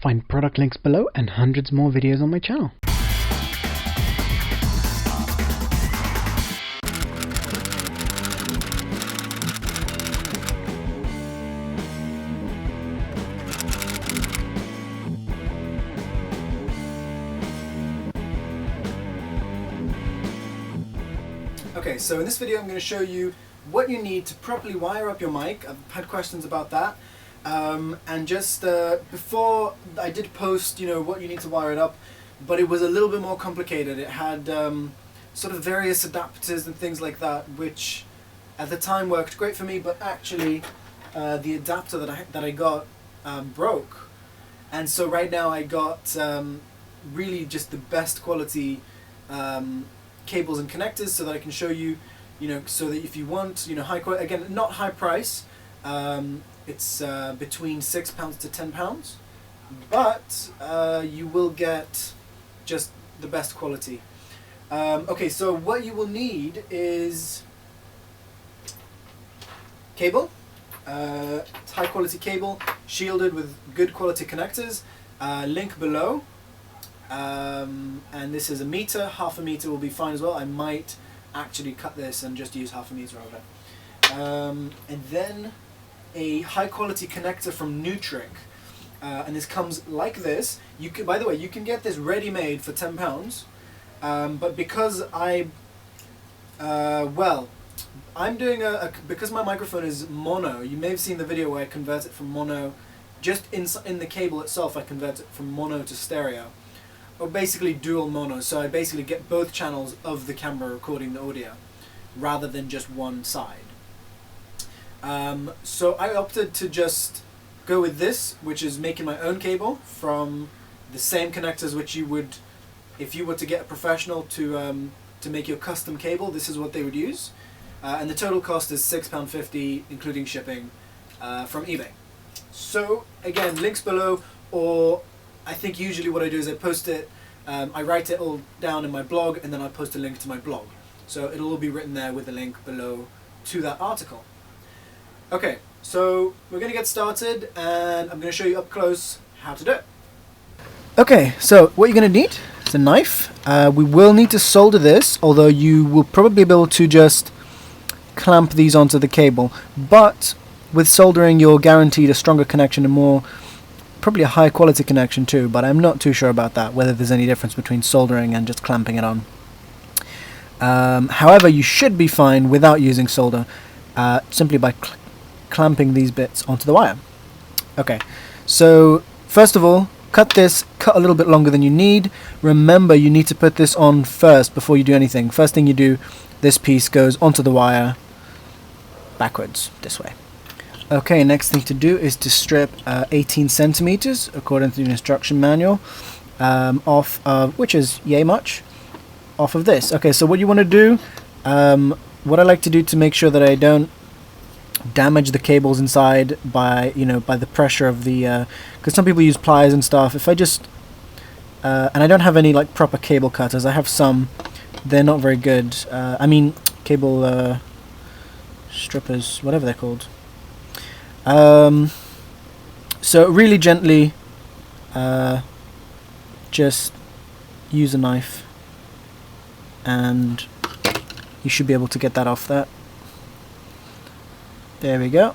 Find product links below and hundreds more videos on my channel. Okay, so in this video I'm going to show you what you need to properly wire up your mic. I've had questions about that. And just before I did post, what you need to wire it up, but it was a little bit more complicated. It had sort of various adapters and things like that, which at the time worked great for me, but actually the adapter that I got broke. And so right now I got really just the best quality cables and connectors, so that I can show you, so that if you want, high quality, again, not high price, it's between £6 to £10, but you will get just the best quality. Okay, so what you will need is cable, high quality cable, shielded with good quality connectors, link below. And this is a meter. Half a meter will be fine as well. I might actually cut this and just use half a meter of it. And then a high quality connector from Nutric, and this comes like this. You can, by the way, you can get this ready made for £10, but because I'm doing because my microphone is mono. You may have seen the video where I convert it from mono, just in the cable itself. I convert it from mono to stereo. Or basically dual mono, so I basically get both channels of the camera recording the audio rather than just one side. So I opted to just go with this, which is making my own cable from the same connectors which you would, if you were to get a professional to make your custom cable, this is what they would use. And the total cost is £6.50 including shipping from eBay. So again, links below, or I think usually what I do is I post it, I write it all down in my blog, and then I post a link to my blog. So it'll all be written there with a link below to that article. Okay, so we're going to get started, and I'm going to show you up close how to do it. Okay, so what you're going to need is a knife. We will need to solder this, although you will probably be able to just clamp these onto the cable. But with soldering, you're guaranteed a stronger connection and probably a high quality connection too, but I'm not too sure about that, whether there's any difference between soldering and just clamping it on. However, you should be fine without using solder, simply by clamping these bits onto the wire. Okay, so first of all, cut a little bit longer than you need. Remember, you need to put this on first before you do anything. First thing you do, this piece goes onto the wire backwards, this way. Okay, next thing to do is to strip 18 centimeters according to the instruction manual off of, which is yay much, off of this. Okay, so what you want to do, what I like to do to make sure that I don't damage the cables inside by the pressure of the, because some people use pliers and stuff. If I just, and I don't have any like proper cable cutters. I have some, they're not very good. I mean cable strippers, whatever they're called. So really gently just use a knife and you should be able to get that off there. There we go.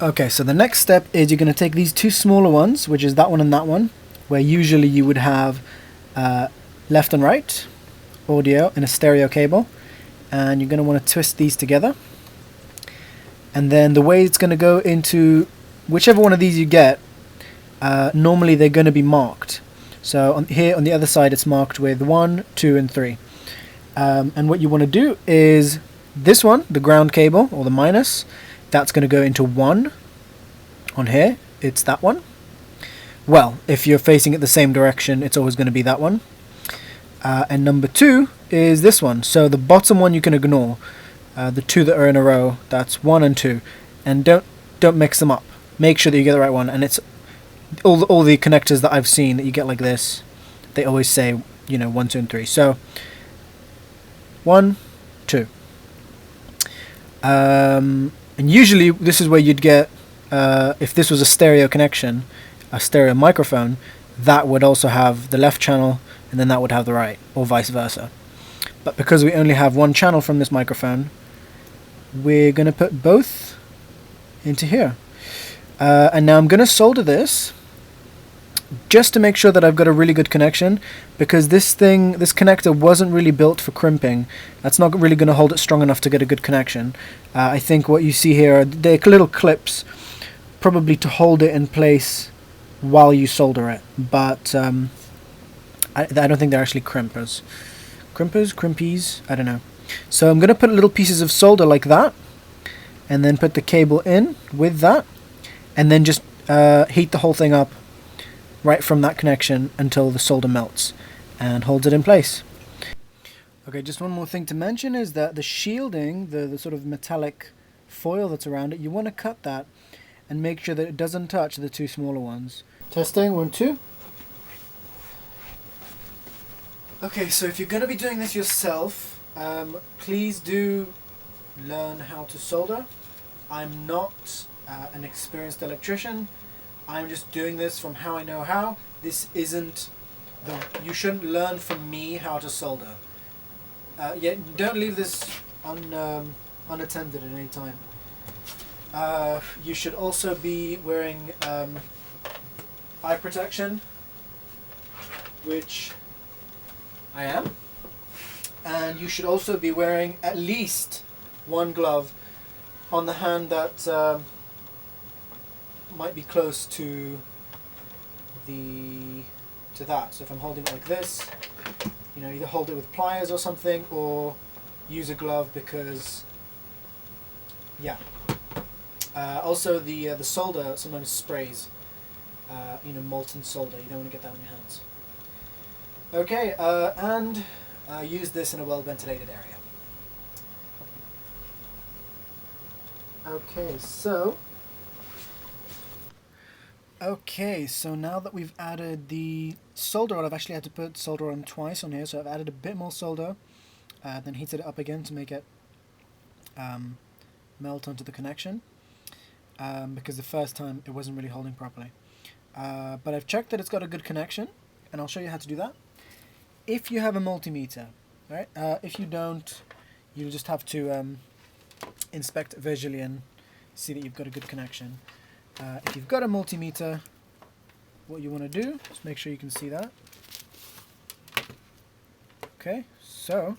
Okay, so the next step is you're going to take these two smaller ones, which is that one and that one, where usually you would have left and right audio in a stereo cable, and you're going to want to twist these together. And then the way it's going to go into whichever one of these you get, normally they're going to be marked. So here on the other side it's marked with 1, 2 and 3. And what you want to do is this one, the ground cable or the minus, that's going to go into 1 on here. It's that one. Well, if you're facing it the same direction, it's always going to be that one. And number 2 is this one. So the bottom one you can ignore. The two that are in a row, that's 1 and 2, and don't mix them up. Make sure that you get the right one. And it's all the connectors that I've seen that you get like this, they always say 1, 2 and 3. So 1, 2. And usually this is where you'd get if this was a stereo connection, a stereo microphone, that would also have the left channel and then that would have the right, or vice versa. But because we only have one channel from this microphone, we're going to put both into here. And now I'm going to solder this just to make sure that I've got a really good connection, because this connector wasn't really built for crimping. That's not really going to hold it strong enough to get a good connection. I think what you see here are they're little clips, probably to hold it in place while you solder it, but I don't think they're actually crimpers. Crimpies, I don't know. So I'm going to put little pieces of solder like that, and then put the cable in with that, and then just heat the whole thing up right from that connection until the solder melts and holds it in place. Okay, just one more thing to mention is that the shielding, the sort of metallic foil that's around it, you want to cut that and make sure that it doesn't touch the two smaller ones. Testing, 1, 2. Okay, so if you're going to be doing this yourself, please do learn how to solder. I'm not an experienced electrician. I'm just doing this from how I know how. This isn't you shouldn't learn from me how to solder. Don't leave this unattended at any time. You should also be wearing eye protection, which I am, and you should also be wearing at least one glove on the hand that might be close to that. So if I'm holding it like this, either hold it with pliers or something, or use a glove, because also the solder sometimes sprays, molten solder. You don't want to get that on your hands. Okay, and use this in a well ventilated area. Okay, so now that we've added the solder on, I've actually had to put solder on twice on here, so I've added a bit more solder, then heated it up again to make it melt onto the connection, because the first time it wasn't really holding properly. But I've checked that it's got a good connection, and I'll show you how to do that. If you have a multimeter, right? If you don't, you'll just have to inspect visually and see that you've got a good connection. If you've got a multimeter, what you want to do is make sure you can see that. Okay, so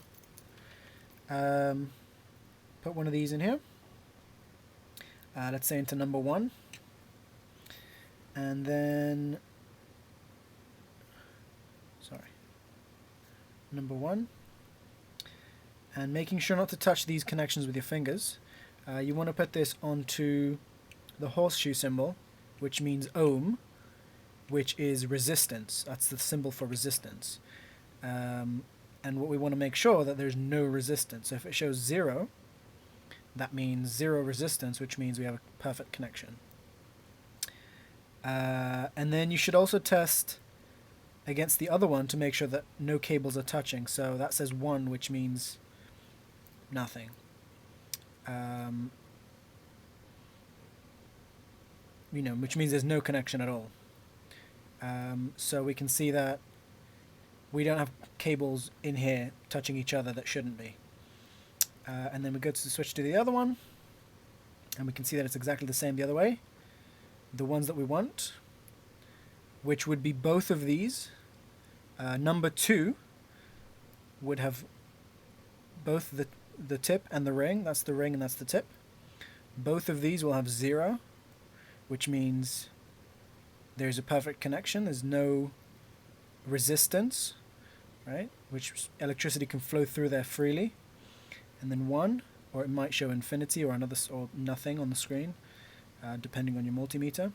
put one of these in here. Let's say into number 1, and then number 1, and making sure not to touch these connections with your fingers. You want to put this onto the horseshoe symbol, which means ohm, which is resistance. That's the symbol for resistance. And what we want to make sure that there's no resistance. So if it shows 0, that means 0 resistance, which means we have a perfect connection. And then you should also test against the other one to make sure that no cables are touching. So that says 1, which means nothing. Which means there's no connection at all. So we can see that we don't have cables in here touching each other that shouldn't be. And then we go to switch to the other one, and we can see that it's exactly the same the other way. The ones that we want, which would be both of these. Number 2 would have both the tip and the ring. That's the ring and that's the tip. Both of these will have 0, which means there's a perfect connection. There's no resistance, right? Which electricity can flow through there freely. And then 1, or it might show infinity or nothing on the screen, depending on your multimeter.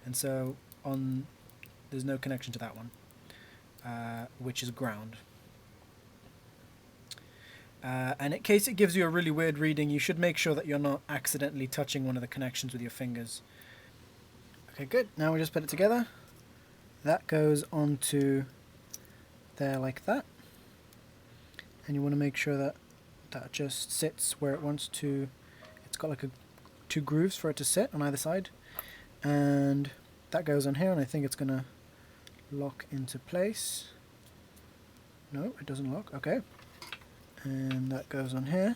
And so there's no connection to that one, which is ground. And in case it gives you a really weird reading, you should make sure that you're not accidentally touching one of the connections with your fingers. Okay, good. Now we just put it together. That goes onto there like that. And you want to make sure that just sits where it wants to. It's got like 2 grooves for it to sit on either side. and that goes on here, and I think it's gonna lock into place. No, it doesn't lock. Okay, and that goes on here.